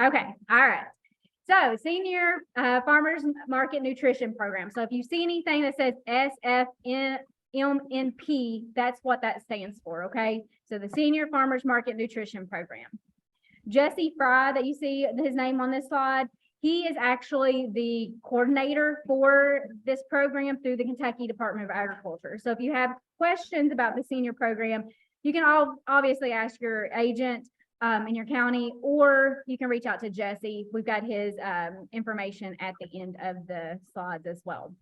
Okay, all right. So Senior Farmers Market Nutrition Program. So if you see anything that says SFNP, that's what that stands for, okay? So the Senior Farmers Market Nutrition Program. Jesse Fry, that you see his name on this slide, he is actually the coordinator for this program through the Kentucky Department of Agriculture. So if you have questions about the senior program, you can obviously ask your agent in your county, or you can reach out to Jesse. We've got his information at the end of the slides as well.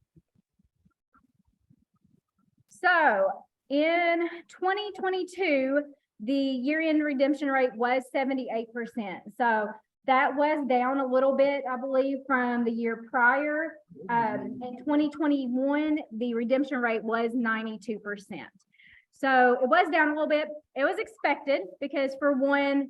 So in 2022, the year-end redemption rate was 78%. So that was down a little bit, I believe, from the year prior. In 2021, the redemption rate was 92%. So it was down a little bit. It was expected because, for one,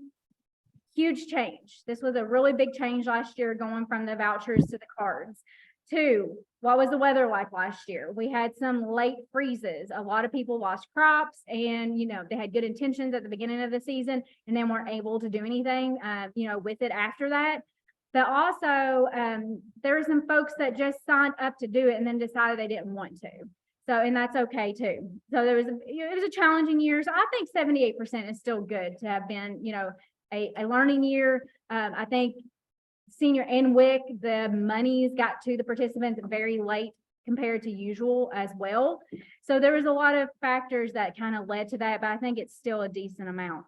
huge change. This was a really big change last year, going from the vouchers to the cards. Two, what was the weather like last year? We had some late freezes. A lot of people lost crops, and they had good intentions at the beginning of the season and then weren't able to do anything with it after that. But also there were some folks that just signed up to do it and then decided they didn't want to. So, and that's okay too. So it was a challenging year. So I think 78% is still good to have been, a learning year. I think senior and WIC, the monies got to the participants very late compared to usual as well. So there was a lot of factors that kind of led to that, but I think it's still a decent amount.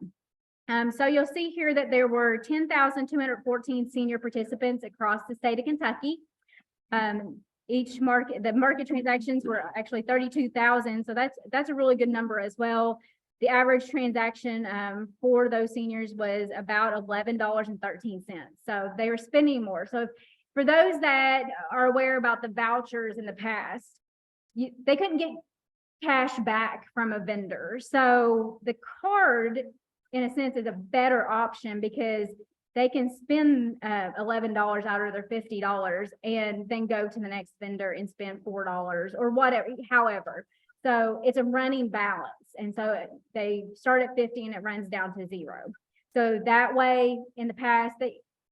So you'll see here that there were 10,214 senior participants across the state of Kentucky. The market transactions were actually 32,000. So that's a really good number as well. The average transaction for those seniors was about $11.13. So they were spending more. So for those that are aware about the vouchers in the past, they couldn't get cash back from a vendor. So the card, in a sense, is a better option because they can spend $11 out of their $50 and then go to the next vendor and spend $4 or whatever, however. So it's a running balance. And so they start at 50 and it runs down to 0. So that way, in the past,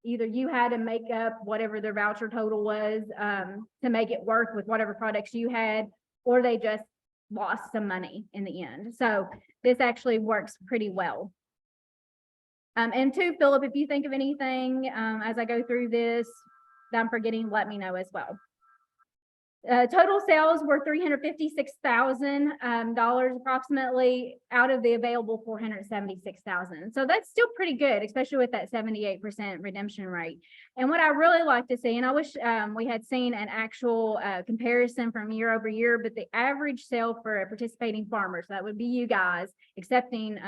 either you had to make up whatever their voucher total was to make it work with whatever products you had, or they just lost some money in the end. So this actually works pretty well. And two, Philip, if you think of anything as I go through this that I'm forgetting, let me know as well. Total sales were $356,000 approximately out of the available $476,000. So that's still pretty good, especially with that 78% redemption rate. And what I really like to see, and I wish we had seen an actual comparison from year over year, but the average sale for a participating farmer, so that would be you guys, accepting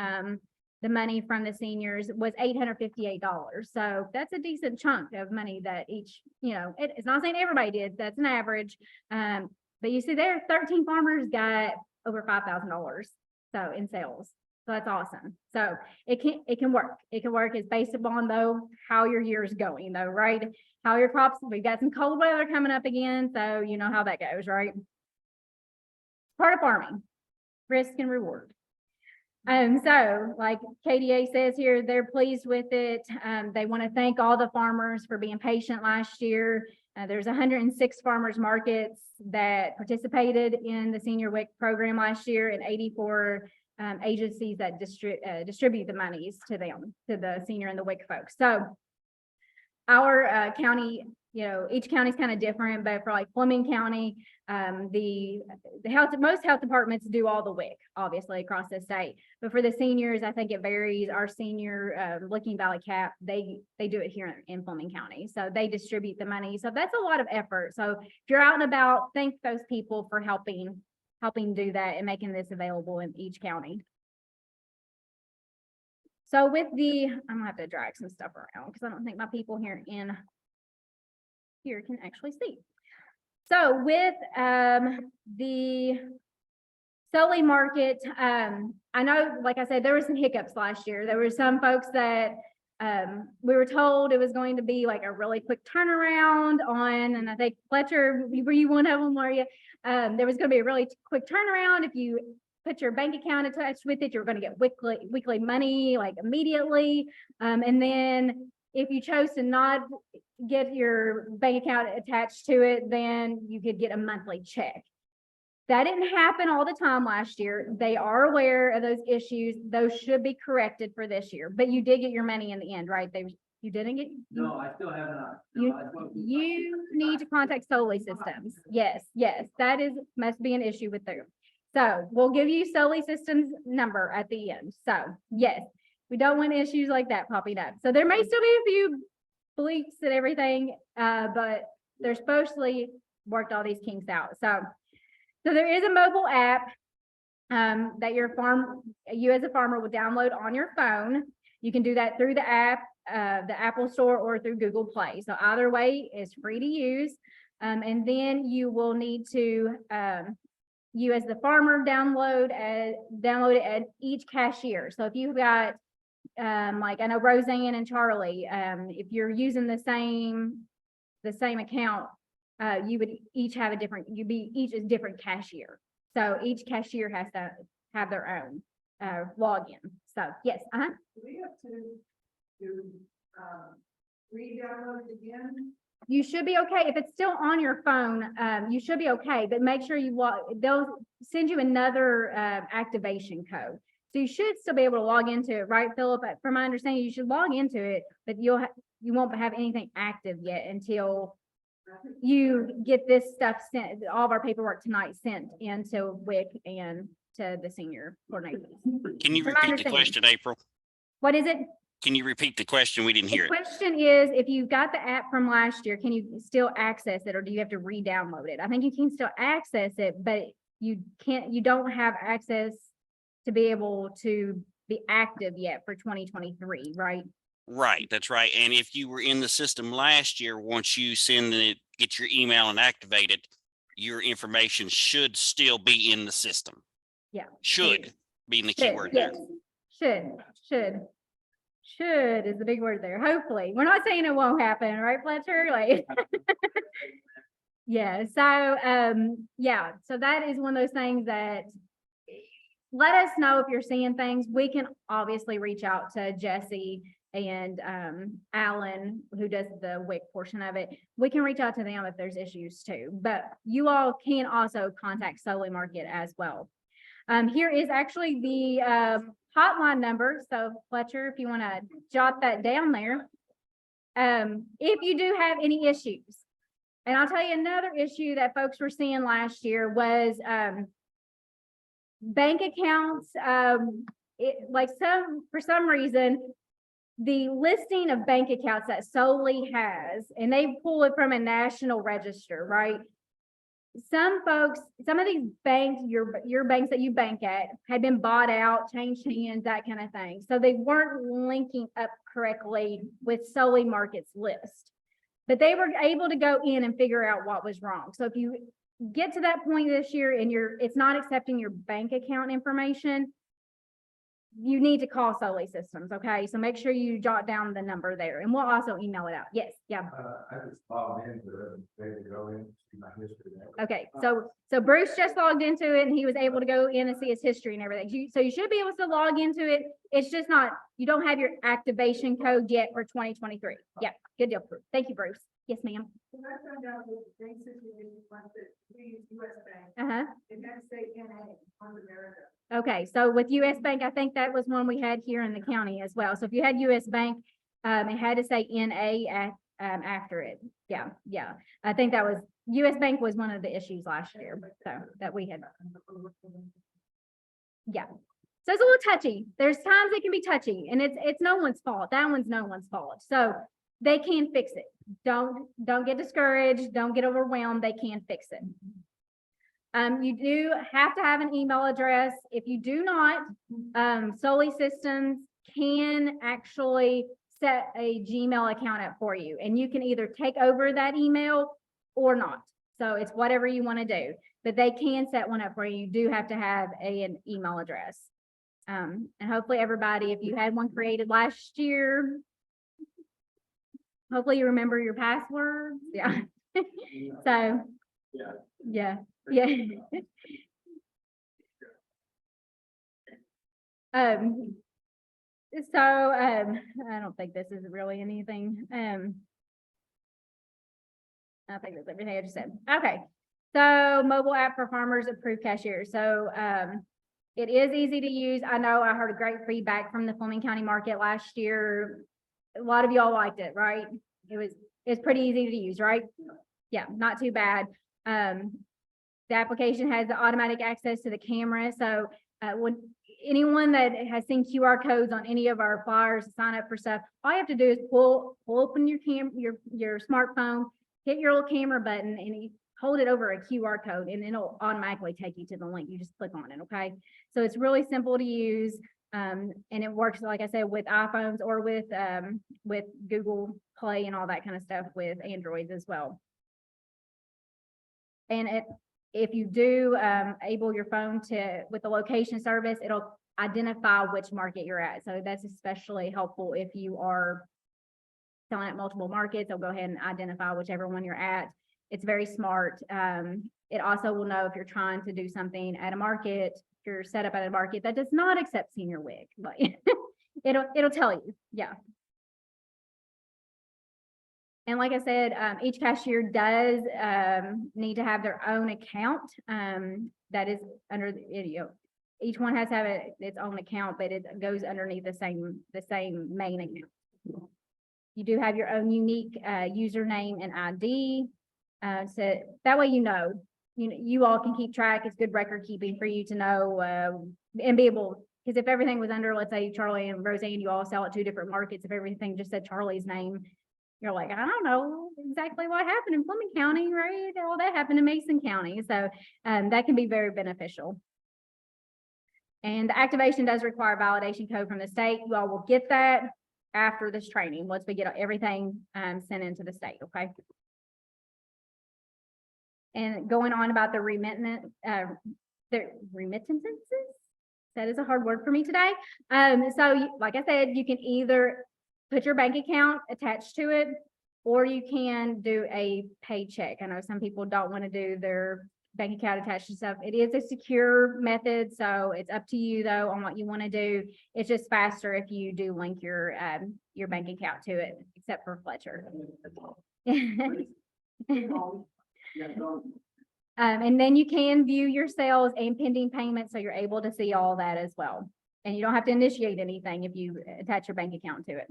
the money from the seniors, was $858. So that's a decent chunk of money that each, it's not saying everybody did, that's an average. But you see there, 13 farmers got over $5,000 so in sales. So that's awesome. So it can work. It can work. It's based upon though how your year is going though, right? How your crops, we've got some cold weather coming up again, so you know how that goes, right? Part of farming, risk and reward. So like KDA says here, they're pleased with it. They want to thank all the farmers for being patient last year. There's 106 farmers markets that participated in the senior WIC program last year, and 84 agencies that distribute the monies to them, to the senior and the WIC folks. So our county, each county is kind of different, but for like Fleming County, most health departments do all the WIC, obviously, across the state. But for the seniors, I think it varies. Our senior, Licking Valley CAP, they do it here in Fleming County. So they distribute the money. So that's a lot of effort. So if you're out and about, thank those people for helping do that and making this available in each county. So with I'm gonna have to drag some stuff around because I don't think my people here can actually see. So with the SOLIMARKET, I know, like I said, there were some hiccups last year. There were some folks that we were told it was going to be like a really quick turnaround on, and I think Fletcher, were you one of them, were you? There was going to be a really quick turnaround. If you put your bank account attached with it, you're going to get weekly money like immediately. And then if you chose to not get your bank account attached to it, then you could get a monthly check. That didn't happen all the time last year. They are aware of those issues. Those should be corrected for this year, but you did get your money in the end, right? You didn't get? No, I still have not. You need to contact Soli Systems. Yes, that must be an issue with them. So we'll give you Soli Systems number at the end. So yes, we don't want issues like that popping up. So there may still be a few bleeps and everything, but they're supposedly worked all these kinks out. So there is a mobile app that you as a farmer will download on your phone. You can do that through the app, the Apple Store, or through Google Play. So either way is free to use. And then you will need to, you as the farmer download it at each cashier. So if you've got, like I know Roseanne and Charlie, if you're using the same account, you would each have each is different cashier. So each cashier has to have their own login. So yes, Do we have to re-download it again? you should be okay. If it's still on your phone, you should be okay, but make sure they'll send you another activation code. So you should still be able to log into it, right, Philip? From my understanding, you should log into it, but you won't have anything active yet until you get this stuff sent, all of our paperwork tonight sent into WIC and to the senior coordinators. Can you repeat the question, April? What is it? Can you repeat the question? We didn't hear The it. question is, if you got the app from last year, can you still access it, or do you have to re-download it? I think you can still access it, but you don't have access to be able to be active yet for 2023, right? Right, that's right. And if you were in the system last year, once you get your email and activate it, your information should still be in the system. Yeah. Should being the key word there. Should is the big word there. Hopefully, we're not saying it won't happen, right, Fletcher? Like, yeah. So, yeah. So that is one of those things that let us know if you're seeing things. We can obviously reach out to Jesse and Alan, who does the WIC portion of it. We can reach out to them if there's issues too, but you all can also contact SOLIMARKET as well. Here is actually the hotline number. So Fletcher, if you want to jot that down there. If you do have any issues, and I'll tell you another issue that folks were seeing last year was bank accounts. For some reason, the listing of bank accounts that Soli has, and they pull it from a national register, right? Some of these banks, your banks that you bank at, had been bought out, changed hands, that kind of thing. So they weren't linking up correctly with SOLIMARKET's list. But they were able to go in and figure out what was wrong. So if you get to that point this year and it's not accepting your bank account information, you need to call Soli Systems, okay? So make sure you jot down the number there, and we'll also email it out. Yes, yeah. I just logged into it, ready to go in, see my history there. Okay, so Bruce just logged into it and he was able to go in and see his history and everything. So you should be able to log into it. It's just you don't have your activation code yet for 2023. Yeah, good deal, Bruce. Thank you, Bruce. Yes, ma'am. When I found out with the bank situation, like that, we use US Bank, it had to say NA on America. Okay, so with US Bank, I think that was one we had here in the county as well. So if you had US Bank, it had to say NA after it. Yeah. I think that was US Bank was one of the issues last year, so that we had. Yeah. So it's a little touchy. There's times it can be touchy, and it's no one's fault. That one's no one's fault. So they can fix it. Don't get discouraged. Don't get overwhelmed. They can fix it. You do have to have an email address. If you do not, Soli Systems can actually set a Gmail account up for you, and you can either take over that email or not. So it's whatever you want to do, but they can set one up for you. You do have to have an email address. And hopefully everybody, if you had one created last year, hopefully you remember your password. Yeah. So yeah. So, I don't think this is really anything. I think that's everything I just said. Okay. So mobile app for farmers approved cashiers. So, it is easy to use. I know I heard a great feedback from the Fleming County Market last year. A lot of y'all liked it, right? It's pretty easy to use, right? Yeah, not too bad. The application has the automatic access to the camera. So, when anyone that has seen QR codes on any of our flyers to sign up for stuff, all you have to do is pull open your smartphone, hit your little camera button, and you hold it over a QR code, and it'll automatically take you to the link. You just click on it, okay? So it's really simple to use, and it works, like I said, with iPhones or with Google Play and all that kind of stuff with Androids as well. And if you do able your phone with the location service, it'll identify which market you're at. So that's especially helpful if you are selling at multiple markets. It'll go ahead and identify whichever one you're at. It's very smart. It also will know if you're trying to do something at a market, if you're set up at a market that does not accept senior WIC, but it'll tell you, yeah. And like I said, each cashier does need to have their own account that is under the, each one has to have its own account, but it goes underneath the same main account. You do have your own unique username and ID. So that way, you all can keep track. It's good record keeping for you to know and be able, because if everything was under, let's say Charlie and Roseanne, you all sell at 2 different markets. If everything just said Charlie's name, you're like, I don't know exactly what happened in Fleming County, right? All that happened in Mason County. So that can be very beneficial. And the activation does require validation code from the state. You all will get that after this training, once we get everything sent into the state, okay? And going on about the remittances, that is a hard word for me today. So like I said, you can either put your bank account attached to it, or you can do a paycheck. I know some people don't want to do their bank account attached to stuff. It is a secure method, so it's up to you though on what you want to do. It's just faster if you do link your bank account to it, except for Fletcher. And then you can view your sales and pending payments, so you're able to see all that as well. And you don't have to initiate anything if you attach your bank account to it.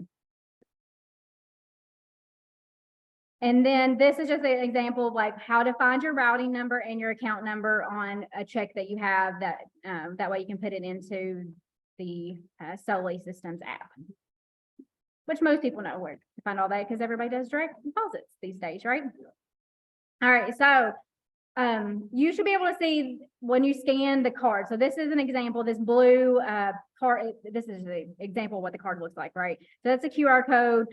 And then this is just an example of like how to find your routing number and your account number on a check that you have, that way you can put it into the Soli Systems app, which most people know where to find all that because everybody does direct deposits these days, right? All right, so you should be able to see when you scan the card. So this is an example, this blue card, this is the example of what the card looks like, right? So that's a QR code.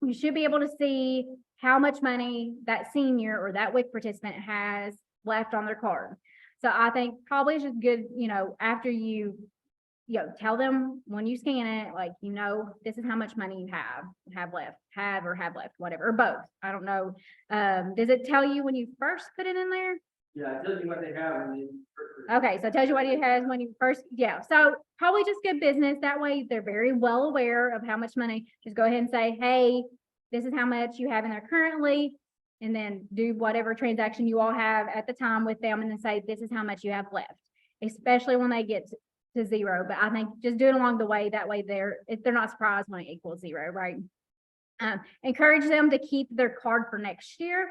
You should be able to see how much money that senior or that WIC participant has left on their card. So I think probably it's just good, after you tell them when you scan it, like, this is how much money you have left, whatever, or both. I don't know. Does it tell you when you first put it in there? Yeah, it tells you what they have. Okay, so it tells you what it has when you first, yeah. So probably just good business. That way they're very well aware of how much money. Just go ahead and say, hey, this is how much you have in there currently. And then do whatever transaction you all have at the time with them, and then say, this is how much you have left, especially when they get to zero. But I think just do it along the way. That way they're not surprised when it equals zero, right? Encourage them to keep their card for next year.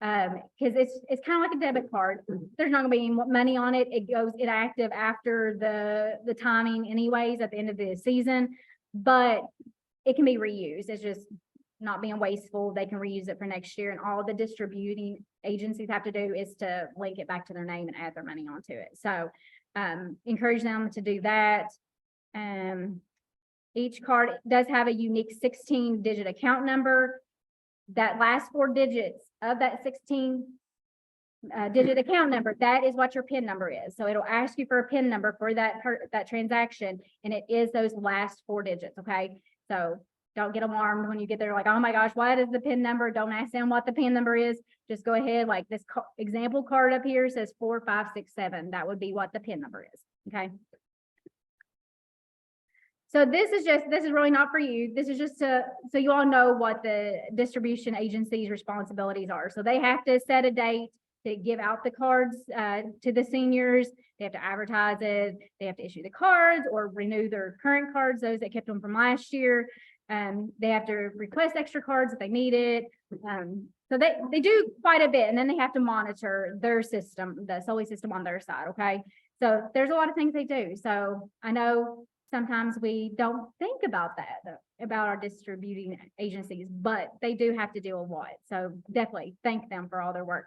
Because it's kind of like a debit card. There's not gonna be any money on it. It goes inactive after the timing anyways at the end of the season, but it can be reused. It's just not being wasteful. They can reuse it for next year, and all the distributing agencies have to do is to link it back to their name and add their money onto it. So encourage them to do that. Each card does have a unique 16-digit account number. That last 4 digits of that 16-digit account number, that is what your PIN number is. So it'll ask you for a PIN number for that transaction, and it is those last 4 digits, okay? So don't get alarmed when you get there like, oh my gosh, what is the PIN number? Don't ask them what the PIN number is. Just go ahead, like this example card up here says 4567. That would be what the PIN number is, okay? So this is really not for you. This is just so you all know what the distribution agency's responsibilities are. So they have to set a date to give out the cards to the seniors. They have to advertise it. They have to issue the cards or renew their current cards, those that kept them from last year. They have to request extra cards if they need it. So they do quite a bit, and then they have to monitor their system, the SOLI system on their side, okay? So there's a lot of things they do. So I know sometimes we don't think about that, about our distributing agencies, but they do have to do a lot. So definitely thank them for all their work.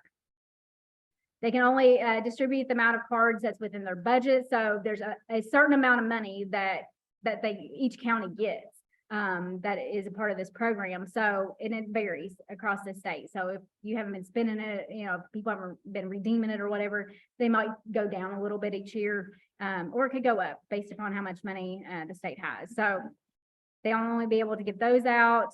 They can only distribute the amount of cards that's within their budget. So there's a certain amount of money that each county gets that is a part of this program. So, and it varies across the state. So if you haven't been spending it, you know, if people haven't been redeeming it or whatever, they might go down a little bit each year, or it could go up based upon how much money the state has. So they'll only be able to give those out.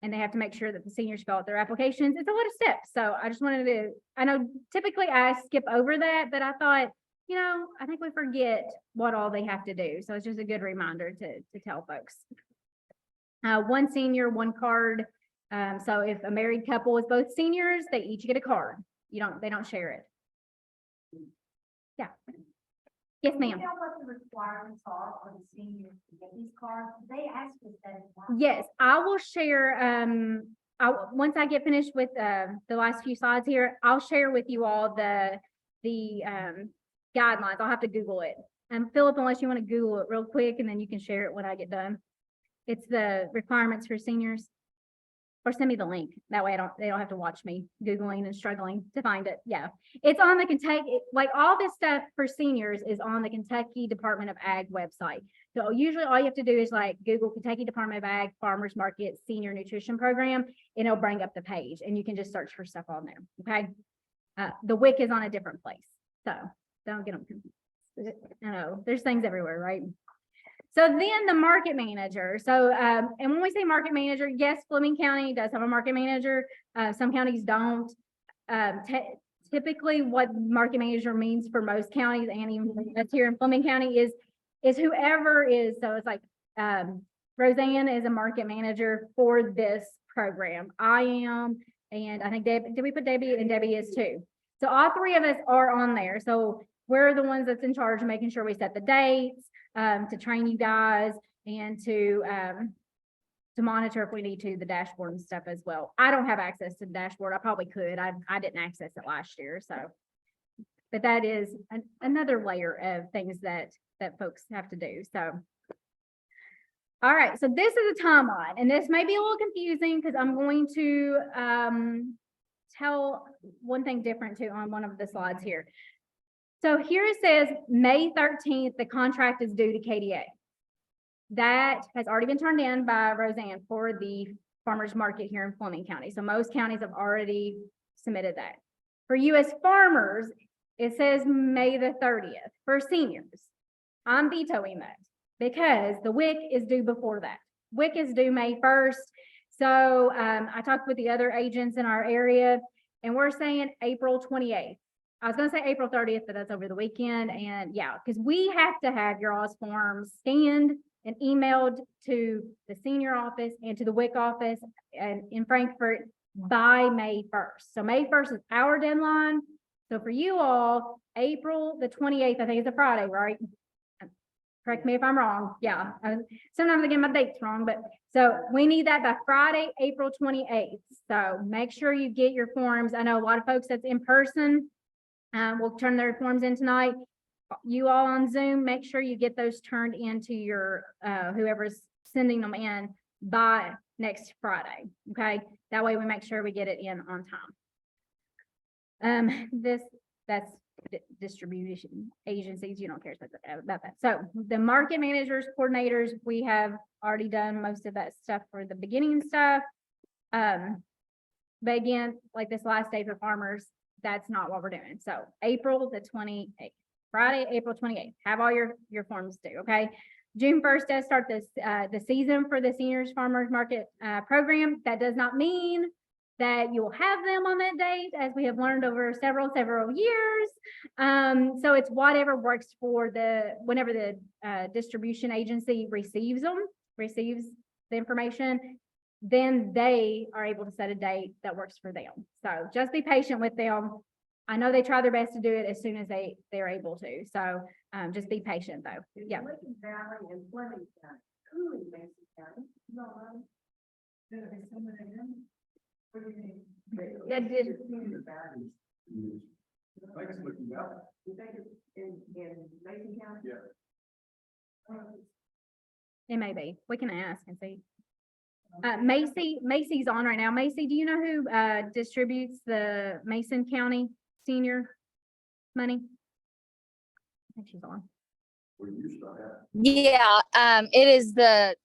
And they have to make sure that the seniors fill out their applications. It's a lot of steps. So I just wanted to, I know typically I skip over that, but I thought, you know, I think we forget what all they have to do. So it's just a good reminder to tell folks. One senior, one card. So if a married couple is both seniors, they each get a card. They don't share it. Yeah. Yes, ma'am. You know what the requirements are for the seniors to get these cards? They asked us that. Yes, I will share, once I get finished with the last few slides here, I'll share with you all the guidelines. I'll have to Google it. Philip, unless you want to Google it real quick, and then you can share it when I get done. It's the requirements for seniors. Or send me the link. That way they don't have to watch me Googling and struggling to find it. Yeah. It's on the Kentucky, like all this stuff for seniors is on the Kentucky Department of Ag website. So usually all you have to do is like Google Kentucky Department of Ag Farmers Market Senior Nutrition Program, and it'll bring up the page, and you can just search for stuff on there. Okay. The WIC is on a different place. So don't get them confused. I know there's things everywhere, right? So then the market manager. So, and when we say market manager, yes, Fleming County does have a market manager. Some counties don't. Typically what market manager means for most counties, and even that's here in Fleming County, is whoever is, so it's like, Roseanne is a market manager for this program. I am, and I think Debbie, did we put Debbie? And Debbie is too. So all three of us are on there. So we're the ones that's in charge of making sure we set the dates, to train you guys, and to monitor if we need to, the dashboard and stuff as well. I don't have access to the dashboard. I probably could. I didn't access it last year. So, but that is another layer of things that folks have to do. So, all right. So this is a timeline, and this may be a little confusing because I'm going to tell one thing different too on one of the slides here. So here it says May 13th, the contract is due to KDA. That has already been turned in by Roseanne for the farmers market here in Fleming County. So most counties have already submitted that. For US farmers, it says May the 30th. For seniors, I'm vetoing that because the WIC is due before that. WIC is due May 1st. So I talked with the other agents in our area, and we're saying April 28th. I was going to say April 30th, but that's over the weekend. And yeah, because we have to have your all's forms scanned and emailed to the senior office and to the WIC office and in Frankfort by May 1st. So May 1st is our deadline. So for you all, April the 28th, I think it's a Friday, right? Correct me if I'm wrong. Yeah. Sometimes I get my dates wrong, but so we need that by Friday, April 28th. So make sure you get your forms. I know a lot of folks that's in person. We'll turn their forms in tonight. You all on Zoom, make sure you get those turned into your whoever's sending them in by next Friday. Okay, that way we make sure we get it in on time. That's distribution agencies. You don't care about that. So the market managers, coordinators, we have already done most of that stuff for the beginning stuff. But again, like this last day for farmers, that's not what we're doing. So April the 28th, Friday, April 28th, have all your forms due. Okay. June 1st does start this the season for the seniors farmers market program. That does not mean that you'll have them on that date, as we have learned over several years. So it's whatever works for whenever the distribution agency receives the information, then they are able to set a date that works for them. So just be patient with them. I know they try their best to do it as soon as they're able to. So just be patient though. Yeah. Lincoln Valley and Fleming County, Cooley, Mason County, no, did they send it in? What do you mean? Yeah, did- Thanks, looking out. You think it's in Mason County? Yeah. It may be. We can ask and see. Macy's on right now. Macy, do you know who distributes the Mason County senior money? I think she's on. We used to have. Yeah, it is the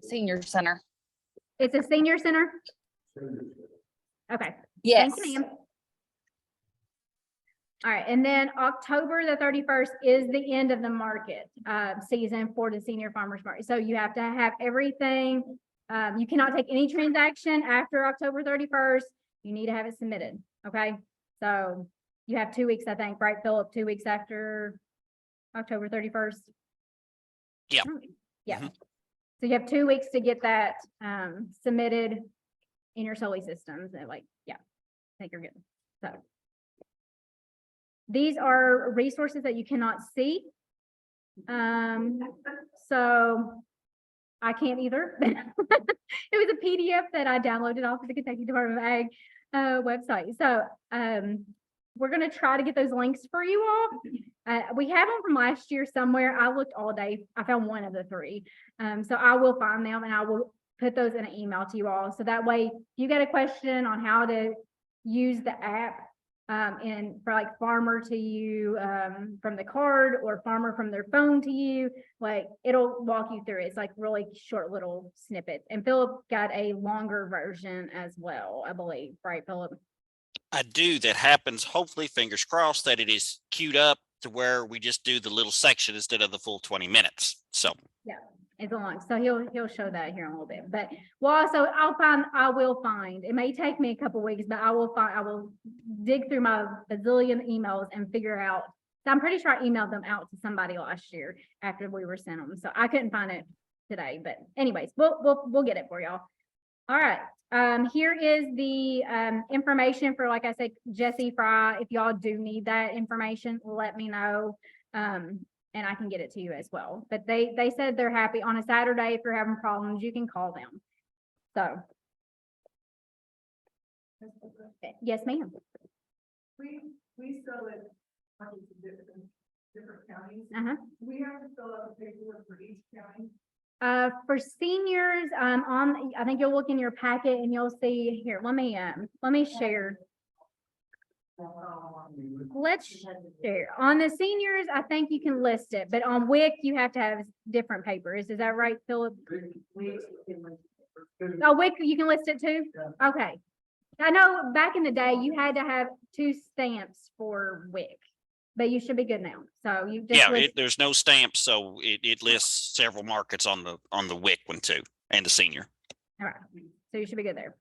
senior center. It's a senior center? Okay. Yes. Thank you, ma'am. All right, and then October the 31st is the end of the market season for the senior farmers market. So you have to have everything. You cannot take any transaction after October 31st. You need to have it submitted. Okay, so you have 2 weeks, I think, right, Philip? 2 weeks after October 31st. Yeah. Yeah. Mhm. So you have 2 weeks to get that submitted in your SOLI systems. And yeah, I think you're good. So these are resources that you cannot see. So I can't either. It was a PDF that I downloaded off of the Kentucky Department of Ag website. So we're going to try to get those links for you all. We have them from last year somewhere. I looked all day. I found one of the 3. So I will find them and I will put those in an email to you all. So that way, if you get a question on how to use the app, and for like farmer to you from the card, or farmer from their phone to you, like it'll walk you through it. It's like really short little snippets. And Philip got a longer version as well, I believe, right, Philip? I do. That happens. Hopefully, fingers crossed that it is queued up to where we just do the little section instead of the full 20 minutes. So It's long, so he'll show that here in a little bit. But I will find. It may take me a couple weeks, but I will dig through my bazillion emails and figure out. So I'm pretty sure I emailed them out to somebody last year after we were sent them. So I couldn't find it today. But anyways, we'll get it for y'all. All right. Here is the information for, like I said, Jesse Fry. If y'all do need that information, let me know. And I can get it to you as well. But they said they're happy on a Saturday. If you're having problems, you can call them. So. Yes, ma'am. We sell it to different counties. We have to fill out the paperwork for each county. For seniors, I think you'll look in your packet and you'll see here. Let me share. Let's share. On the seniors, I think you can list it, but on WIC, you have to have different papers. Is that right, Philip? Oh, WIC, you can list it too? Okay. I know back in the day, you had to have 2 stamps for WIC, but you should be good now. So you just. yeah, there's no stamp, so it lists several markets on the WIC one too, and the senior. All right. So you should be good there.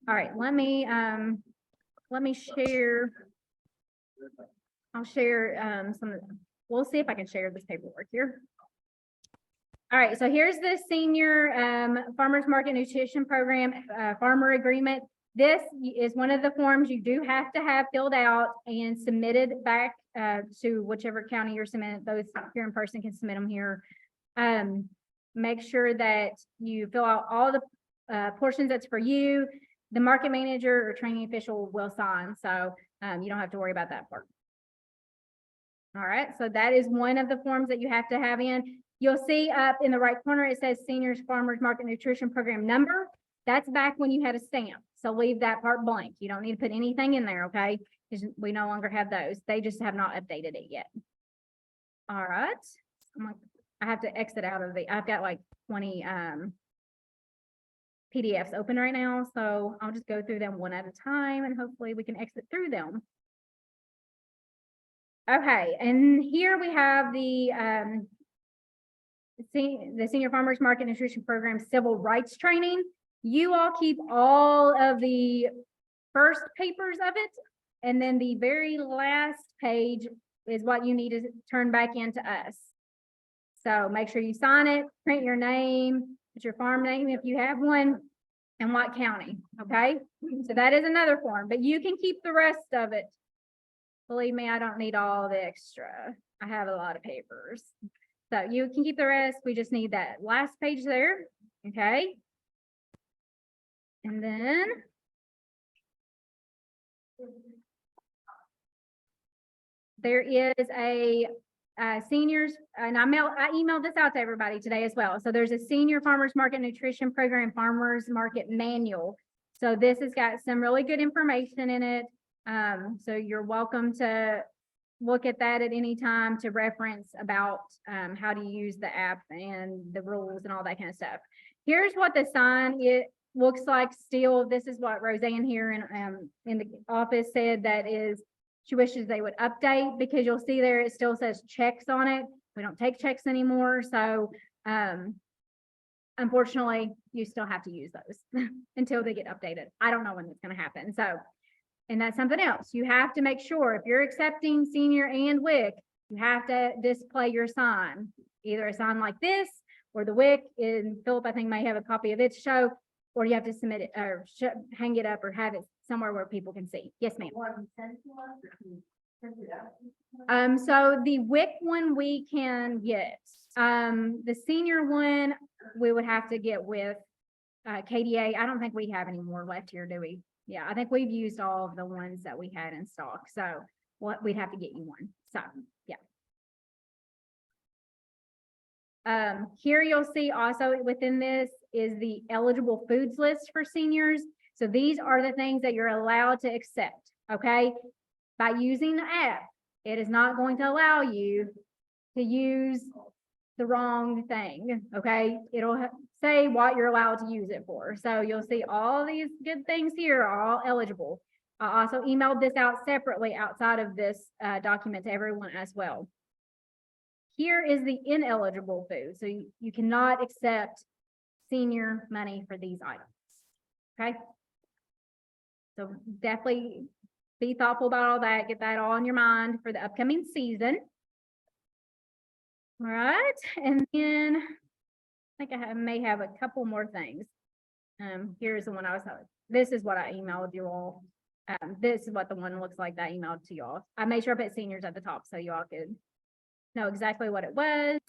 All right. Let me share. I'll share we'll see if I can share this paperwork here. All right, so here's the senior farmers market nutrition program farmer agreement. This is one of the forms you do have to have filled out and submitted back to whichever county you're submitting. Those here in person can submit them here. Make sure that you fill out all the portions that's for you. The market manager or training official will sign, so you don't have to worry about that part. All right, so that is one of the forms that you have to have in. You'll see up in the right corner, it says Seniors Farmers Market Nutrition Program number. That's back when you had a stamp, so leave that part blank. You don't need to put anything in there, okay? Because we no longer have those. They just have not updated it yet. All right, I have to exit out of I've got like 20 PDFs open right now, so I'll just go through them one at a time and hopefully we can exit through them. Okay, and here we have the Senior Farmers Market Nutrition Program Civil Rights Training. You all keep all of the first papers of it. And then the very last page is what you need to turn back into us. So make sure you sign it, print your name, put your farm name if you have one, and what county, okay? So that is another form, but you can keep the rest of it. Believe me, I don't need all the extra. I have a lot of papers. So you can keep the rest. We just need that last page there, okay? And then there is a seniors, and I emailed this out to everybody today as well. So there's a senior farmers market nutrition program, farmers market manual. So this has got some really good information in it. So you're welcome to look at that at any time to reference about how to use the app and the rules and all that kind of stuff. Here's what the sign it looks like still. This is what Roseanne here in the office said that is she wishes they would update, because you'll see there it still says checks on it. We don't take checks anymore. So unfortunately, you still have to use those until they get updated. I don't know when it's going to happen. So, and that's something else. You have to make sure if you're accepting senior and WIC, you have to display your sign, either a sign like this or the WIC. And Philip, I think, may have a copy of it to show, or you have to submit it or hang it up or have it somewhere where people can see. Yes, ma'am. So the WIC one we can get. The senior one we would have to get with KDA. I don't think we have any more left here, do we? Yeah, I think we've used all of the ones that we had in stock. So we'd have to get you one. So yeah. Here you'll see also within this is the eligible foods list for seniors. So these are the things that you're allowed to accept, okay? By using the app, it is not going to allow you to use the wrong thing, okay? It'll say what you're allowed to use it for. So you'll see all these good things here are all eligible. I also emailed this out separately outside of this document to everyone as well. Here is the ineligible food. So you cannot accept senior money for these items, okay? So definitely be thoughtful about all that. Get that all in your mind for the upcoming season. All right, and then I think I may have a couple more things. Here's the one I was, this is what I emailed you all. This is what the one looks like that I emailed to y'all. I made sure I put seniors at the top so y'all could know exactly what it was.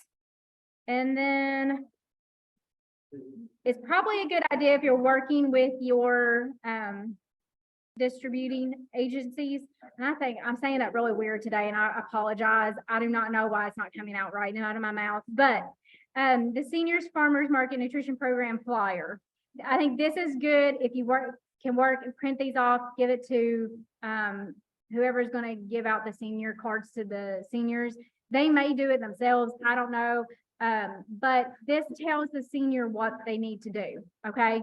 And then it's probably a good idea if you're working with your distributing agencies. And I think I'm saying that really weird today, and I apologize. I do not know why it's not coming out right now out of my mouth, but the Seniors Farmers Market Nutrition Program flyer. I think this is good if you can work and print these off, give it to whoever's going to give out the senior cards to the seniors. They may do it themselves. I don't know. But this tells the senior what they need to do. Okay.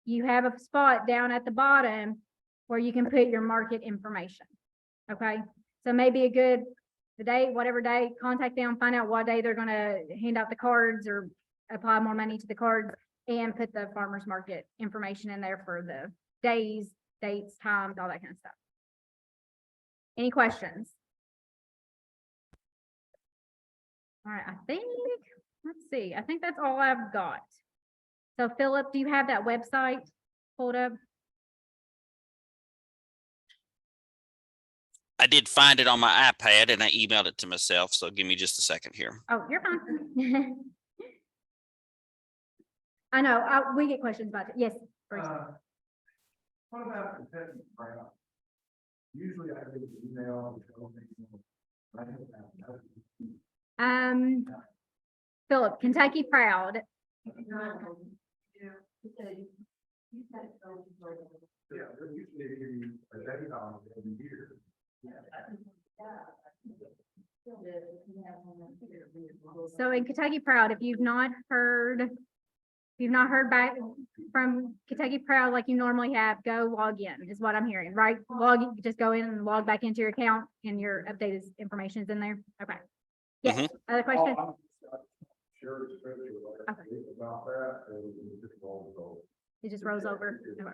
You have a spot down at the bottom where you can put your market information. Okay. So maybe a good, the day, whatever day, contact them, find out what day they're going to hand out the cards or apply more money to the cards, and put the farmers market information in there for the days, dates, times, all that kind of stuff. Any questions? All right, I think, let's see, I think that's all I've got. So Philip, do you have that website pulled up? I did find it on my iPad and I emailed it to myself. So give me just a second here. Oh, you're fine. I know, we get questions about it. Yes. Bruce. What about the testing program? Usually I get an email. Philip, Kentucky Proud. Yeah, they're usually give you a date on it every year. So in Kentucky Proud, if you've not heard back from Kentucky Proud like you normally have, go log in is what I'm hearing, right? Just go in and log back into your account and your updated information is in there. Okay. Yes. Other questions? Sure, especially Okay. about that, it just rolls over. It just rolls over. Okay.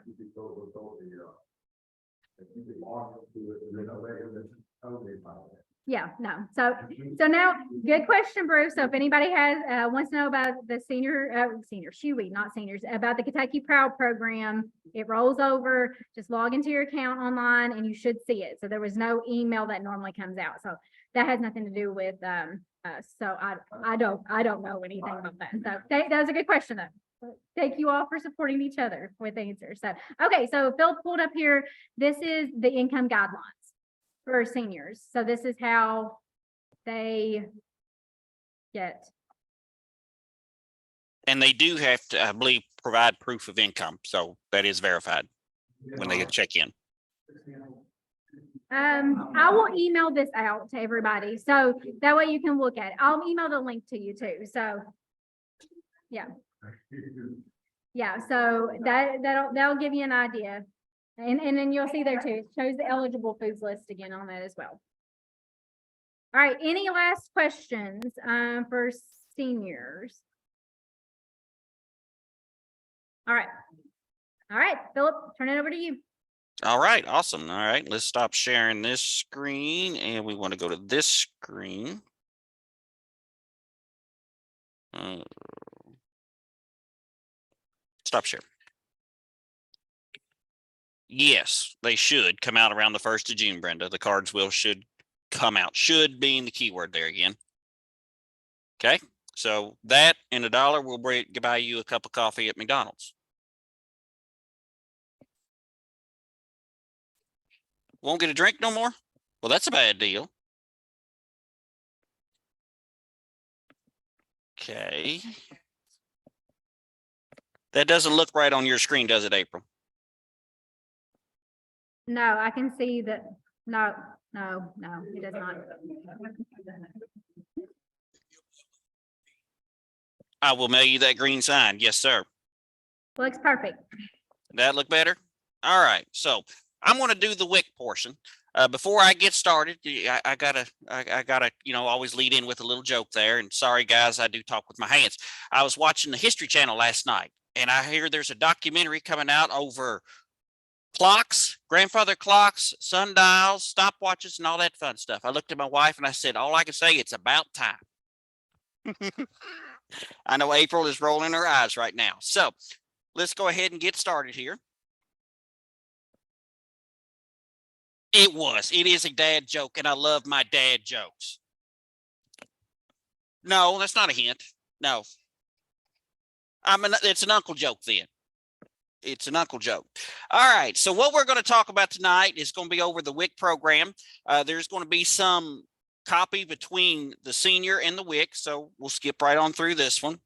If you could log into it, and then a way that's totally about it. Yeah, no. So now, good question, Bruce. So if anybody has, wants to know about the not seniors, about the Kentucky Proud program, it rolls over, just log into your account online and you should see it. So there was no email that normally comes out. So that has nothing to do with, us. So I don't know anything about that. So that was a good question though. Thank you all for supporting each other with answers. So, okay, so Phil pulled up here. This is the income guidelines for seniors. So this is how they get. And they do have to, I believe, provide proof of income. So that is verified when they check in. I will email this out to everybody. So that way you can look at it. I'll email the link to you too. So yeah. Yeah, so that'll give you an idea. And then you'll see there too, it shows the eligible foods list again on that as well. All right, any last questions for seniors? All right, Philip, turn it over to you. All right, awesome. All right, let's stop sharing this screen and we want to go to this screen. Stop share. Yes, they should come out around the 1st of June, Brenda. The cards should come out. Should being the keyword there again. Okay, so that and $1 will buy you a cup of coffee at McDonald's. Won't get a drink no more? Well, that's a bad deal. Okay. That doesn't look right on your screen, does it, April? No, I can see that. No, it does not. I will mail you that green sign. Yes, sir. Looks perfect. That look better? All right. So I'm going to do the WIC portion. Before I get started, I gotta, always lead in with a little joke there. And sorry, guys, I do talk with my hands. I was watching the History Channel last night, and I hear there's a documentary coming out over clocks, grandfather clocks, sundials, stopwatches, and all that fun stuff. I looked at my wife and I said, all I can say, it's about time. I know April is rolling her eyes right now. So let's go ahead and get started here. It is a dad joke, and I love my dad jokes. No, that's not a hint. No. It's an uncle joke then. It's an uncle joke. All right. So what we're going to talk about tonight is going to be over the WIC program. There's going to be some copy between the senior and the WIC. So we'll skip right on through this one.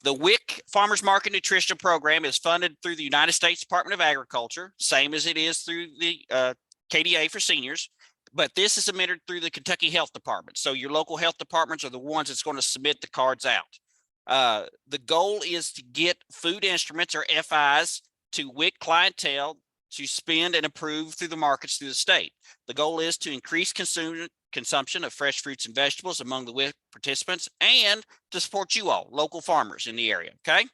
The WIC Farmers Market Nutrition Program is funded through the United States Department of Agriculture, same as it is through the KDA for seniors, but this is submitted through the Kentucky Health Department. So your local health departments are the ones that's going to submit the cards out. The goal is to get food instruments or FIs to WIC clientele to spend and approve through the markets through the state. The goal is to increase consumption of fresh fruits and vegetables among the WIC participants and to support you all, local farmers in the area, okay?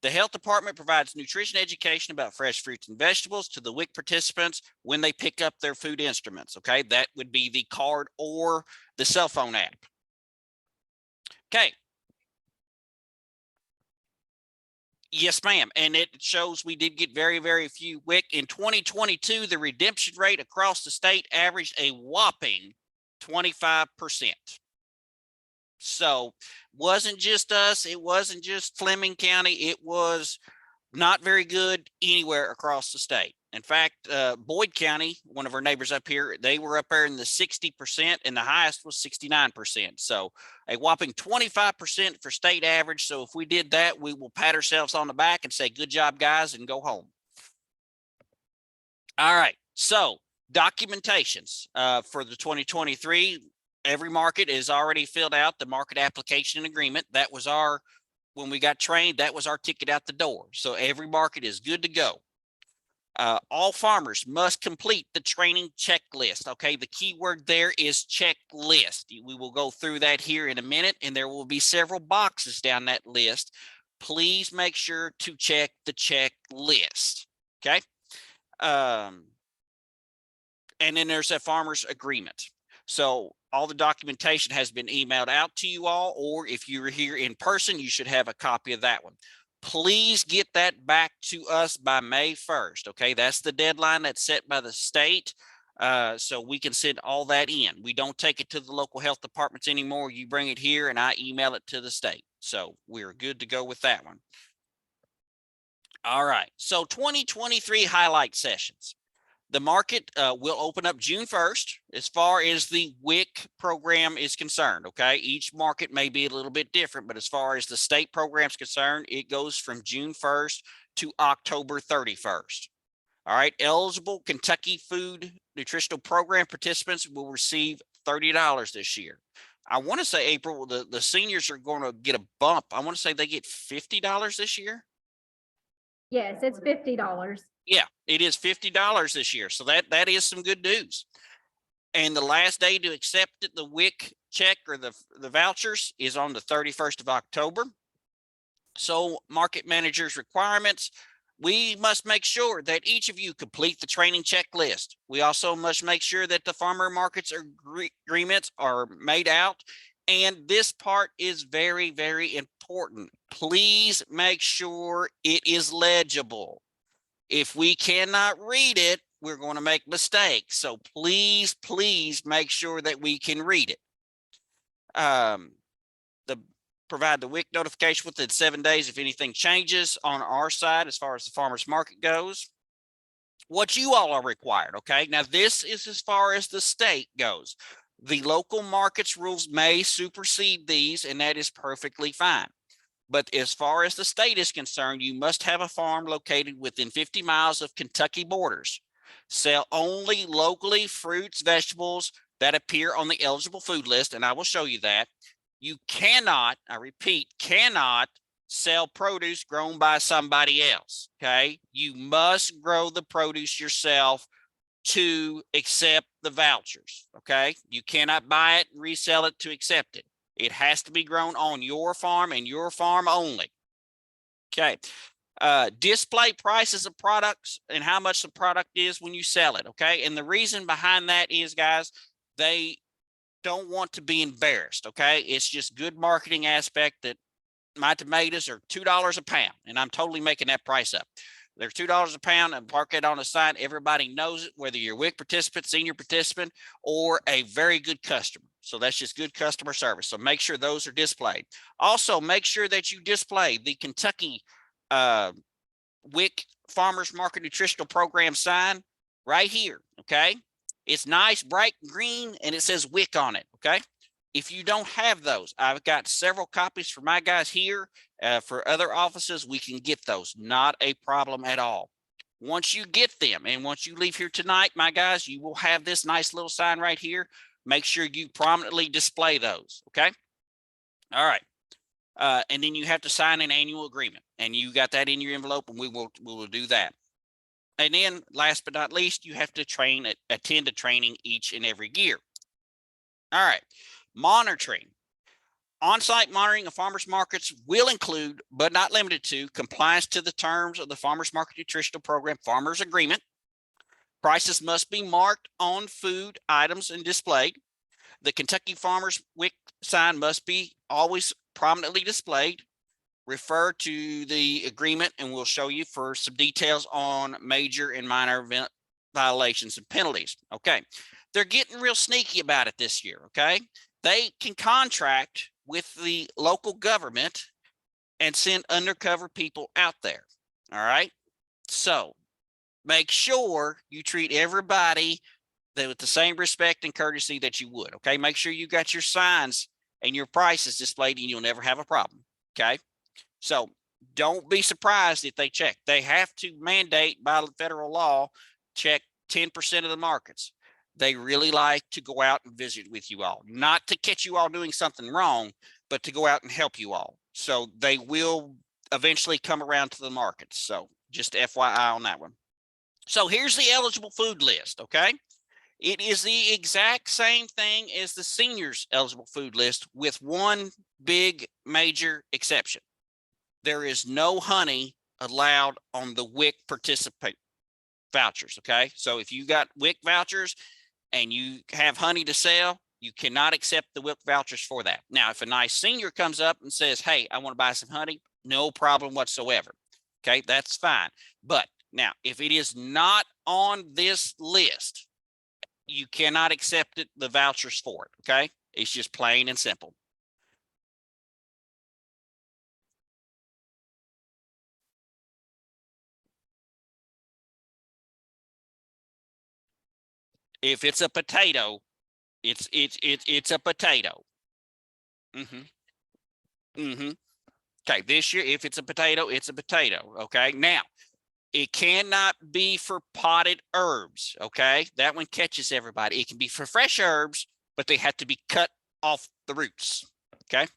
The health department provides nutrition education about fresh fruits and vegetables to the WIC participants when they pick up their food instruments, okay? That would be the card or the cell phone app. Okay. Yes, ma'am. And it shows we did get very, very few WIC. In 2022, the redemption rate across the state averaged a whopping 25%. So wasn't just us. It wasn't just Fleming County. It was not very good anywhere across the state. In fact, Boyd County, one of our neighbors up here, they were up there in the 60% and the highest was 69%. So a whopping 25% for state average. So if we did that, we will pat ourselves on the back and say, good job, guys, and go home. All right. So documentations for the 2023, every market is already filled out the market application and agreement. That was when we got trained, that was our ticket out the door. So every market is good to go. All farmers must complete the training checklist. Okay, the key word there is checklist. We will go through that here in a minute, and there will be several boxes down that list. Please make sure to check the checklist. Okay. And then there's a farmer's agreement. So all the documentation has been emailed out to you all, or if you were here in person, you should have a copy of that one. Please get that back to us by May 1st. Okay, that's the deadline that's set by the state. So we can send all that in. We don't take it to the local health departments anymore. You bring it here and I email it to the state. So we're good to go with that one. All right, so 2023 highlight sessions. The market will open up June 1st as far as the WIC program is concerned, okay? Each market may be a little bit different, but as far as the state program is concerned, it goes from June 1st to October 31st. All right, eligible Kentucky Food Nutritional Program participants will receive $30 this year. I want to say, April, the seniors are going to get a bump. I want to say they get $50 this year. Yes, it's $50. Yeah, it is $50 this year. So that is some good news. And the last day to accept it, the WIC check or the vouchers is on the 31st of October. So market managers requirements, we must make sure that each of you complete the training checklist. We also must make sure that the farmer markets agreements are made out. And this part is very, very important. Please make sure it is legible. If we cannot read it, we're going to make mistakes. So please, please make sure that we can read it. Provide the WIC notification within 7 days if anything changes on our side as far as the farmers market goes. What you all are required, okay? Now this is as far as the state goes. The local markets rules may supersede these, and that is perfectly fine. But as far as the state is concerned, you must have a farm located within 50 miles of Kentucky borders. Sell only locally fruits, vegetables that appear on the eligible food list, and I will show you that. You cannot, I repeat, cannot sell produce grown by somebody else, okay? You must grow the produce yourself to accept the vouchers, okay? You cannot buy it and resell it to accept it. It has to be grown on your farm and your farm only. Okay. Display prices of products and how much the product is when you sell it. Okay. And the reason behind that is, guys, they don't want to be embarrassed. Okay. It's just good marketing aspect that my tomatoes are $2 a pound, and I'm totally making that price up. They're $2 a pound and park it on a sign. Everybody knows it, whether you're a WIC participant, senior participant, or a very good customer. So that's just good customer service. So make sure those are displayed. Also, make sure that you display the Kentucky WIC Farmers Market Nutritional Program sign right here, okay? It's nice, bright green, and it says WIC on it, okay? If you don't have those, I've got several copies for my guys here. For other offices, we can get those. Not a problem at all. Once you get them, and once you leave here tonight, my guys, you will have this nice little sign right here. Make sure you prominently display those, okay? All right. And then you have to sign an annual agreement, and you got that in your envelope, and we will do that. And then last but not least, you have to attend a training each and every year. All right. Monitoring. On-site monitoring of farmers markets will include, but not limited to, compliance to the terms of the Farmers Market Nutritional Program Farmers Agreement. Prices must be marked on food items and displayed. The Kentucky Farmers WIC sign must be always prominently displayed. Refer to the agreement, and we'll show you for some details on major and minor violations and penalties. Okay, they're getting real sneaky about it this year. Okay, they can contract with the local government and send undercover people out there. All right, so make sure you treat everybody with the same respect and courtesy that you would. Okay, make sure you got your signs and your prices displayed, and you'll never have a problem. Okay, so don't be surprised if they check. They have to mandate by federal law, check 10% of the markets. They really like to go out and visit with you all, not to catch you all doing something wrong, but to go out and help you all. So they will eventually come around to the markets. So just FYI on that one. So here's the eligible food list, okay? It is the exact same thing as the seniors eligible food list, with one big major exception. There is no honey allowed on the WIC participant vouchers. Okay. So if you got WIC vouchers and you have honey to sell, you cannot accept the WIC vouchers for that. Now, if a nice senior comes up and says, hey, I want to buy some honey, no problem whatsoever. Okay, that's fine. But now, if it is not on this list, you cannot accept it, the vouchers for it. Okay, it's just plain and simple. If it's a potato, it's a potato. Okay, this year, if it's a potato, it's a potato. Okay, now it cannot be for potted herbs. Okay, that one catches everybody. It can be for fresh herbs, but they have to be cut off the roots. Okay,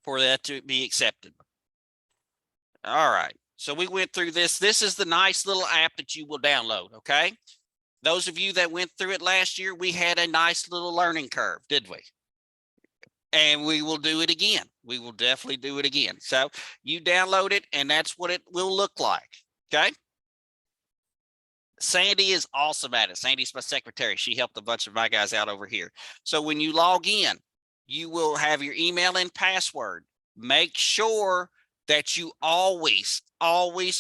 for that to be accepted. All right, so we went through this. This is the nice little app that you will download. Okay, those of you that went through it last year, we had a nice little learning curve, did we? And we will do it again. We will definitely do it again. So you download it, and that's what it will look like. Okay. Sandy is awesome at it. Sandy's my secretary. She helped a bunch of my guys out over here. So when you log in, you will have your email and password. Make sure that you always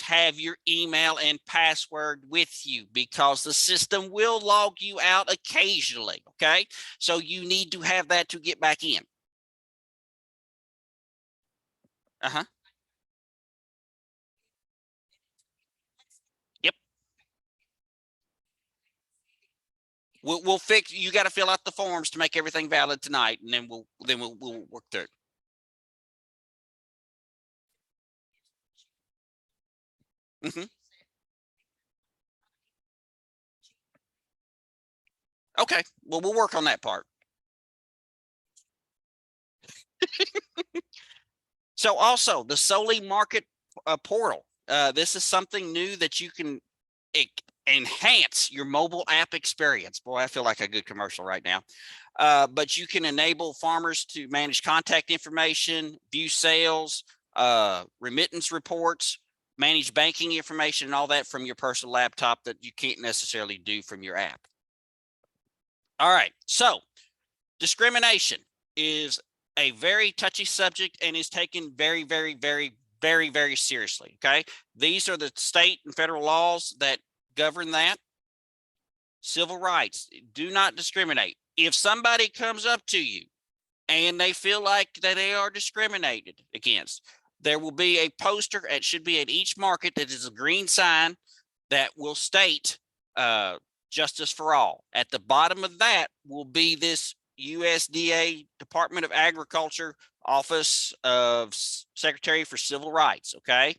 have your email and password with you, because the system will log you out occasionally. Okay. So you need to have that to get back in. Yep. We'll fix. You got to fill out the forms to make everything valid tonight, and then we'll work through it. Okay. Well, we'll work on that part. So also the SOLIMARKET portal. This is something new that you can enhance your mobile app experience. Boy, I feel like a good commercial right now. But you can enable farmers to manage contact information, view sales, remittance reports, manage banking information, and all that from your personal laptop that you can't necessarily do from your app. All right, so discrimination is a very touchy subject and is taken very, very, very, very, very seriously. Okay, these are the state and federal laws that govern that. Civil rights, do not discriminate. If somebody comes up to you and they feel like that they are discriminated against, there will be a poster. It should be at each market that is a green sign that will state justice for all. At the bottom of that will be this USDA Department of Agriculture Office of Secretary for Civil Rights. Okay,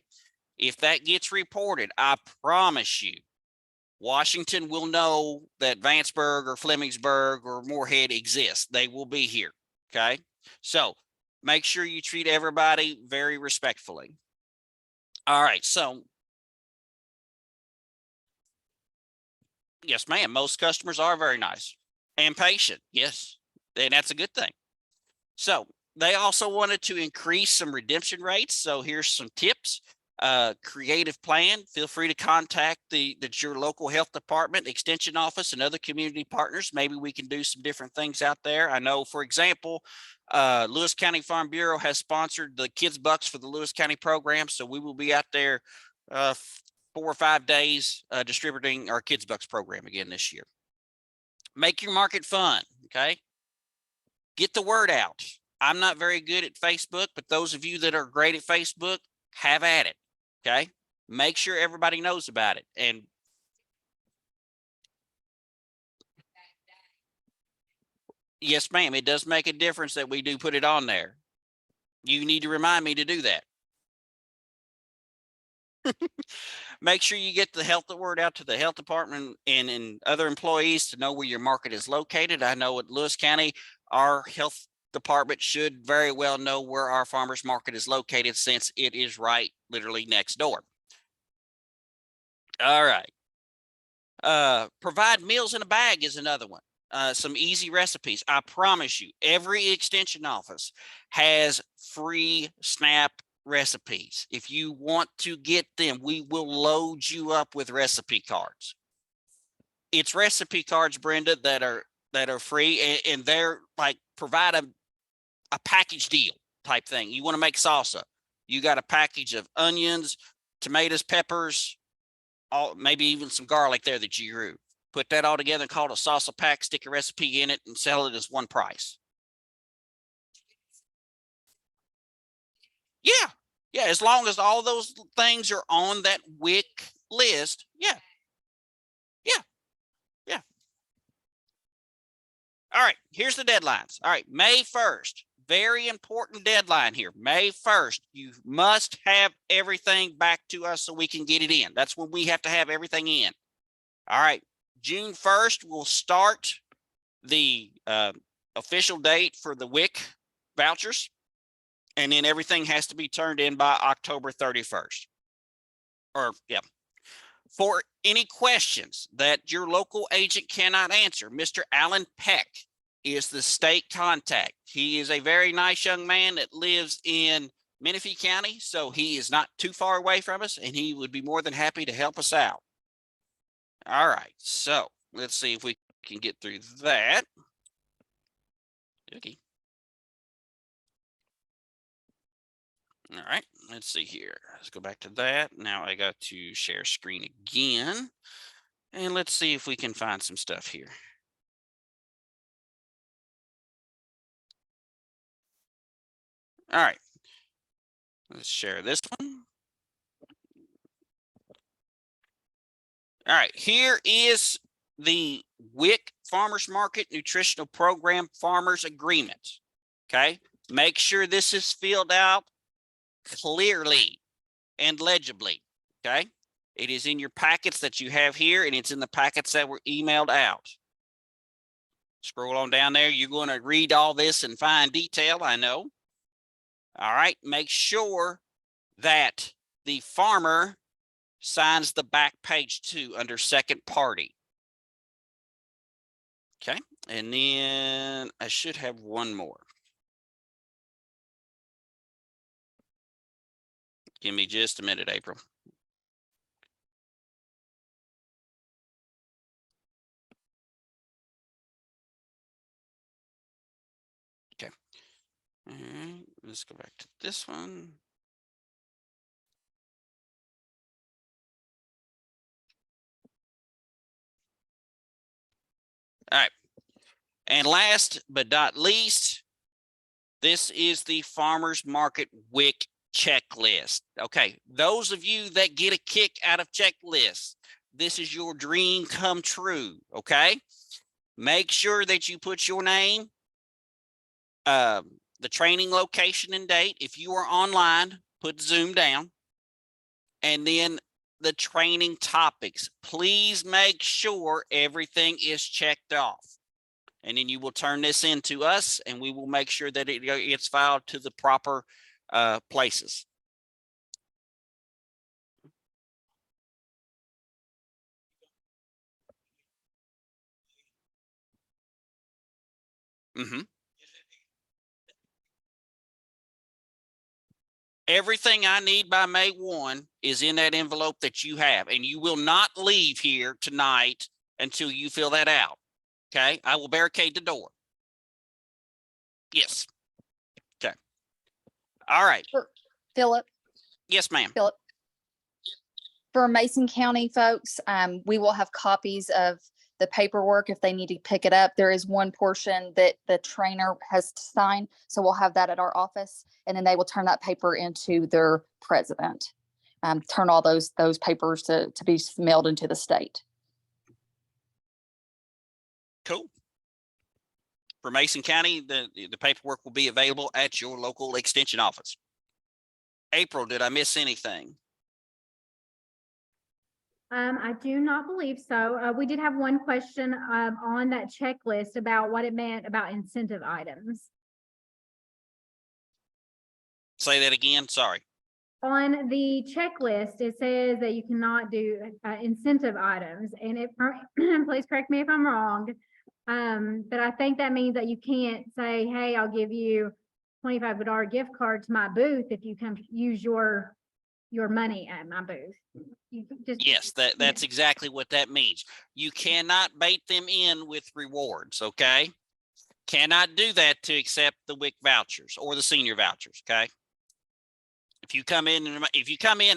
if that gets reported, I promise you Washington will know that Vanceburg or Flemingsburg or Moorhead exists. They will be here. Okay, so make sure you treat everybody very respectfully. All right, so yes, ma'am, most customers are very nice and patient. Yes, and that's a good thing. So they also wanted to increase some redemption rates. So here's some tips. Creative plan. Feel free to contact your local health department, extension office, and other community partners. Maybe we can do some different things out there. I know, for example, Lewis County Farm Bureau has sponsored the Kids Bucks for the Lewis County program. So we will be out there 4 or 5 days distributing our Kids Bucks program again this year. Make your market fun. Okay. Get the word out. I'm not very good at Facebook, but those of you that are great at Facebook, have at it. Okay. Make sure everybody knows about it. And yes, ma'am, it does make a difference that we do put it on there. You need to remind me to do that. Make sure you get the word out to the health department and other employees to know where your market is located. I know at Lewis County, our health department should very well know where our farmers market is located, since it is right literally next door. All right. Provide meals in a bag is another one. Some easy recipes. I promise you, every extension office has free SNAP recipes. If you want to get them, we will load you up with recipe cards. It's recipe cards, Brenda, that are free, and they're like provide a package deal type thing. You want to make salsa, you got a package of onions, tomatoes, peppers, maybe even some garlic there that you grew. Put that all together and call it a salsa pack, stick a recipe in it, and sell it as one price. Yeah. Yeah. As long as all those things are on that WIC list. Yeah. Yeah. Yeah. All right. Here's the deadlines. All right. May 1st. Very important deadline here. May 1st. You must have everything back to us so we can get it in. That's when we have to have everything in. All right. June 1st, we'll start the official date for the WIC vouchers. And then everything has to be turned in by October 31st. Or, yeah. For any questions that your local agent cannot answer, Mr. Alan Peck is the state contact. He is a very nice young man that lives in Menifee County, so he is not too far away from us, and he would be more than happy to help us out. All right, so let's see if we can get through that. Okay. All right, let's see here. Let's go back to that. Now I got to share screen again. And let's see if we can find some stuff here. All right. Let's share this one. All right, here is the WIC Farmers Market Nutritional Program Farmers Agreement. Okay, make sure this is filled out clearly and legibly. Okay, it is in your packets that you have here, and it's in the packets that were emailed out. Scroll on down there. You're going to read all this in fine detail, I know. All right, make sure that the farmer signs the back page too under second party. Okay, and then I should have one more. Give me just a minute, April. Okay. All right, let's go back to this one. All right. And last but not least, this is the Farmers Market WIC checklist. Okay, those of you that get a kick out of checklists, this is your dream come true. Okay, make sure that you put your name, the training location and date. If you are online, put Zoom down, and then the training topics. Please make sure everything is checked off. And then you will turn this in to us, and we will make sure that it gets filed to the proper places. Mm-hmm. Everything I need by May 1 is in that envelope that you have, and you will not leave here tonight until you fill that out. Okay, I will barricade the door. Yes. Okay. All right. Philip, Yes, ma'am. Philip. For Mason County folks, we will have copies of the paperwork if they need to pick it up. There is one portion that the trainer has to sign, so we'll have that at our office, and then they will turn that paper into their president. Turn all those papers to be mailed into the state. Cool. For Mason County, the paperwork will be available at your local extension office. April, did I miss anything? I do not believe so. We did have one question on that checklist about what it meant about incentive items. Say that again. Sorry. On the checklist, it says that you cannot do incentive items, and if please correct me if I'm wrong, but I think that means that you can't say, hey, I'll give you $25 gift card to my booth if you come use your money at my booth. You just, Yes, that's exactly what that means. You cannot bait them in with rewards, okay? Cannot do that to accept the WIC vouchers or the senior vouchers, okay? If you come in,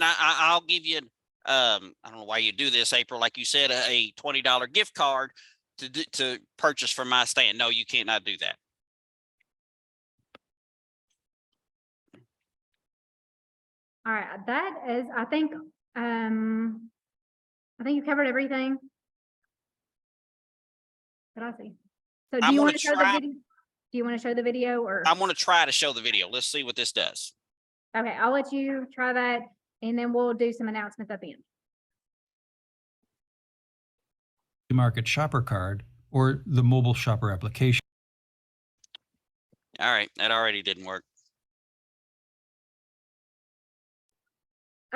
I'll give you, I don't know why you do this, April, like you said, a $20 gift card to purchase from my stand. No, you cannot do that. all right, that is, I think you covered everything. Did I see? So do I'm you gonna want to show the try- video? Do you want to show the video or? I'm going to try to show the video. Let's see what this does. Okay, I'll let you try that and then we'll do some announcements at the end. Market shopper card or the mobile shopper application. All right, that already didn't work.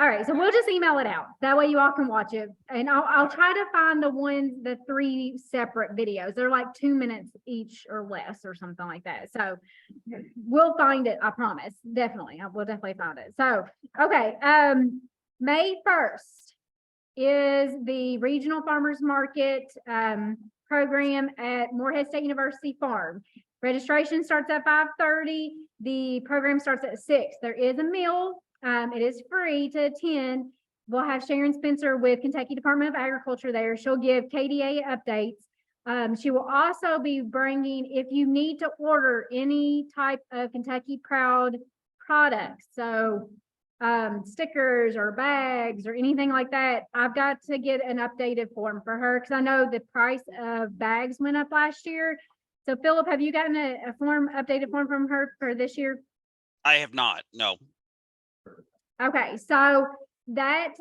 All right, so we'll just email it out. That way you all can watch it. And I'll try to find the 3 separate videos. They're like 2 minutes each or less or something like that. So we'll find it, I promise. Definitely. We'll definitely find it. So, okay, May 1st is the Regional Farmers Market program at Morehead State University Farm. Registration starts at 5:30. The program starts at 6. There is a meal. It is free to attend. We'll have Sharon Spencer with Kentucky Department of Agriculture there. She'll give KDA updates. She will also be bringing, if you need to order any type of Kentucky Proud products, so stickers or bags or anything like that, I've got to get an updated form for her because I know the price of bags went up last year. So Philip, have you gotten a updated form from her for this year? I have not, no. Okay, so that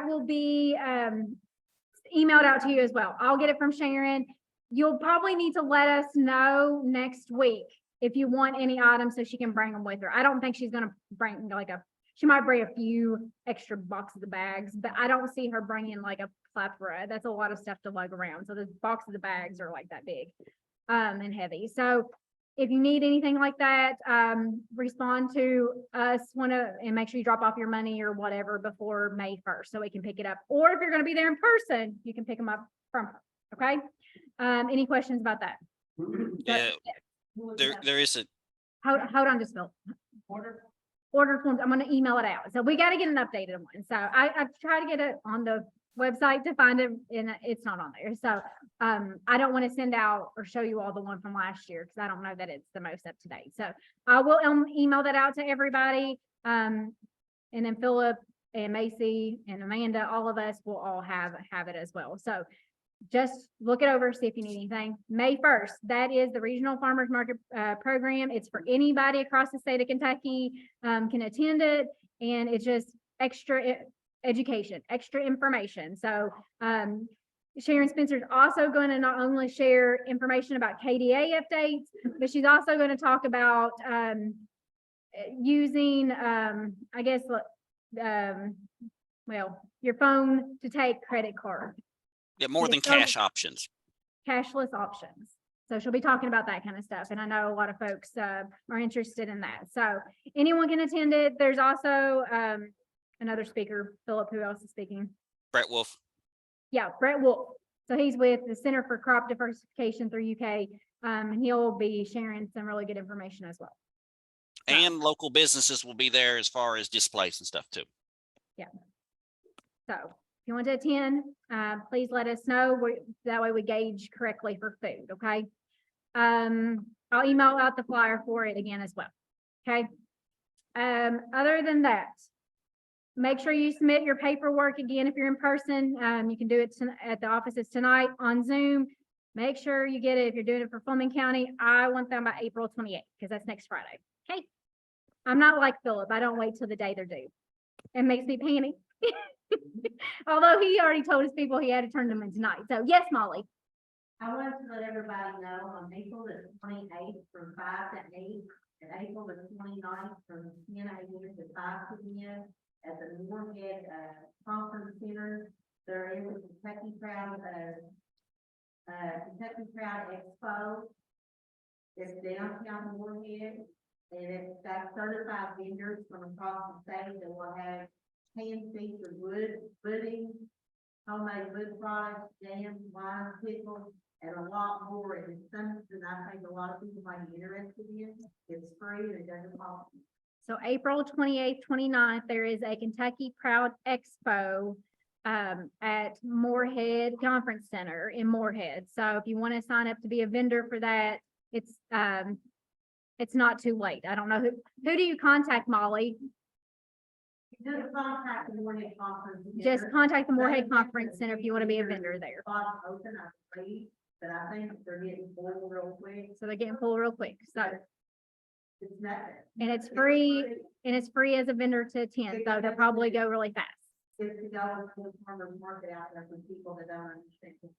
will be emailed out to you as well. I'll get it from Sharon. You'll probably need to let us know next week if you want any items so she can bring them with her. I don't think she's gonna bring she might bring a few extra boxes of bags, but I don't see her bringing like a plethora. That's a lot of stuff to lug around. So the boxes of bags are like that big and heavy. So if you need anything like that, respond to us and make sure you drop off your money or whatever before May 1st so we can pick it up. Or if you're going to be there in person, you can pick them up from her. Okay. Any questions about that? There is a Hold on just Phil. Order forms. I'm going to email it out. So we got to get an updated one. So I've tried to get it on the website to find it and it's not on there. So I don't want to send out or show you all the one from last year because I don't know that it's the most up to date. So I will email that out to everybody. And then Philip and Macy and Amanda, all of us will all have it as well. So just look it over, see if you need anything. May 1st, that is the Regional Farmers Market program. It's for anybody across the state of Kentucky can attend it. And it's just extra education, extra information. So Sharon Spencer is also going to not only share information about KDA updates, but she's also going to talk about using, I guess, well, your phone to take credit card. Yeah, more than cash options. Cashless options. So she'll be talking about that kind of stuff. And I know a lot of folks are interested in that. So anyone can attend it. There's also another speaker, Philip, who else is speaking? Brett Wolf. Yeah, Brett Wolf. So he's with the Center for Crop Diversification through UK. And he'll be sharing some really good information as well. And local businesses will be there as far as displays and stuff too. Yeah. So if you want to attend, please let us know. That way we gauge correctly for food, okay? I'll email out the flyer for it again as well, okay? Other than that, make sure you submit your paperwork again. If you're in person, you can do it at the offices tonight on Zoom. Make sure you get it. If you're doing it for Fleming County, I want them by April 28th because that's next Friday, okay? I'm not like Philip. I don't wait till the day they're due. It makes me panic. Although he already told his people he had to turn them in tonight. So yes, Molly. I wanted to let everybody know on April the 28th from 5 to 8, and April the 29th from 10 a.m. to 5 p.m. at the Morehead Conference Center. There is a Kentucky Proud Expo. It's downtown Moorhead, and it's got certified vendors from across the state that will have hand-featured pudding, homemade wood products, jams, wine, pickles, and a lot more. And it's something I think a lot of people might be interested in. It's free and it doesn't cost. So April 28th, 29th, there is a Kentucky Proud Expo at Moorhead Conference Center in Moorhead. So if you want to sign up to be a vendor for that, it's not too late. I don't know who do you contact, Molly? Just contact the Moorhead Conference. Just contact the Moorhead Conference Center if you want to be a vendor there. Spots open, I believe, but I think they're getting full real quick. So they're getting full real quick. So, It's nothing. and it's free as a vendor to attend. So they'll probably go really fast. $50 for the farmer's market out there for people that don't understand.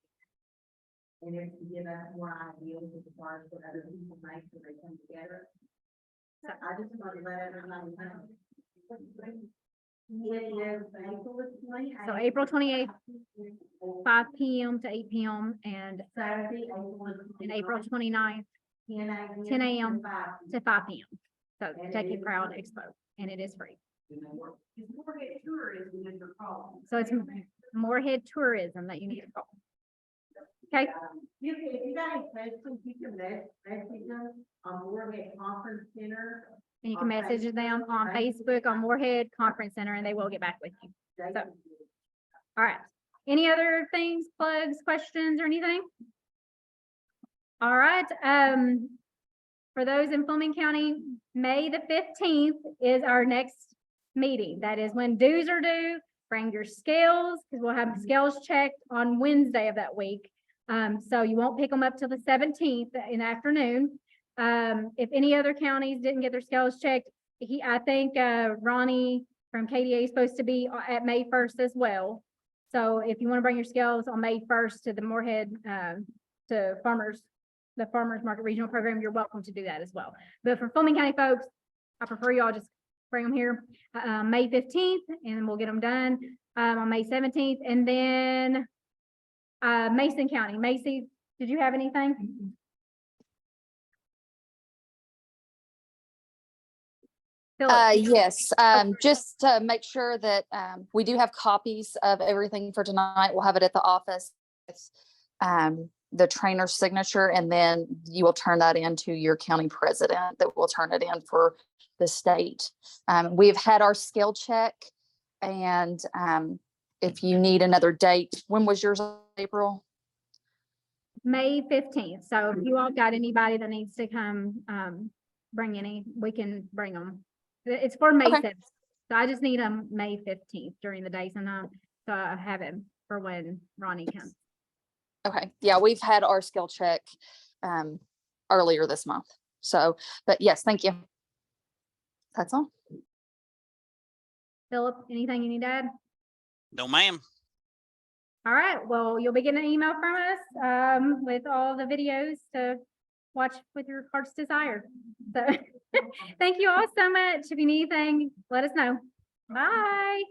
And it's to give us more ideas of the parts that other people make so they come together. So I just want to let everybody know. It is April 28th. So April 28th, 5 p.m. to 8 p.m. and Saturday, April 29th 10 a.m. to 5 p.m. So Kentucky Proud Expo, and it is free. It's Moorhead tourism that you're calling. So it's Moorhead tourism that you need to call. Okay, If you got any questions, you can message them on Moorhead Conference Center. and you can message them on Facebook on Moorhead Conference Center, and they will get back with you. So, all right. Any other things, plugs, questions, or anything? All right, for those in Fleming County, May the 15th is our next meeting. That is when dues are due. Bring your scales, because we'll have scales checked on Wednesday of that week. So you won't pick them up till the 17th in the afternoon. If any other counties didn't get their scales checked, I think Ronnie from KDA is supposed to be at May 1st as well. So if you want to bring your scales on May 1st to the Moorhead, to the Farmers Market Regional Program, you're welcome to do that as well. But for Fleming County folks, I prefer y'all just bring them here May 15th, and we'll get them done on May 17th. And then Mason County. Macy, did you have anything? Philip? Yes, just to make sure that we do have copies of everything for tonight. We'll have it at the office with the trainer's signature, and then you will turn that into your county president that will turn it in for the state. We've had our scale check, and if you need another date, when was yours, April? May 15th. So if you all got anybody that needs to come, bring any, we can bring them. It's for May Okay. 7th. So I just need them May 15th during the day sometime. So I have it for when Ronnie comes. Okay, yeah, we've had our skill check earlier this month. So, but yes, thank you. That's all. Philip, anything you need to add? No, ma'am. All right, well, you'll be getting an email from us with all the videos to watch with your heart's desire. So thank you all so much. If you need anything, let us know. Bye.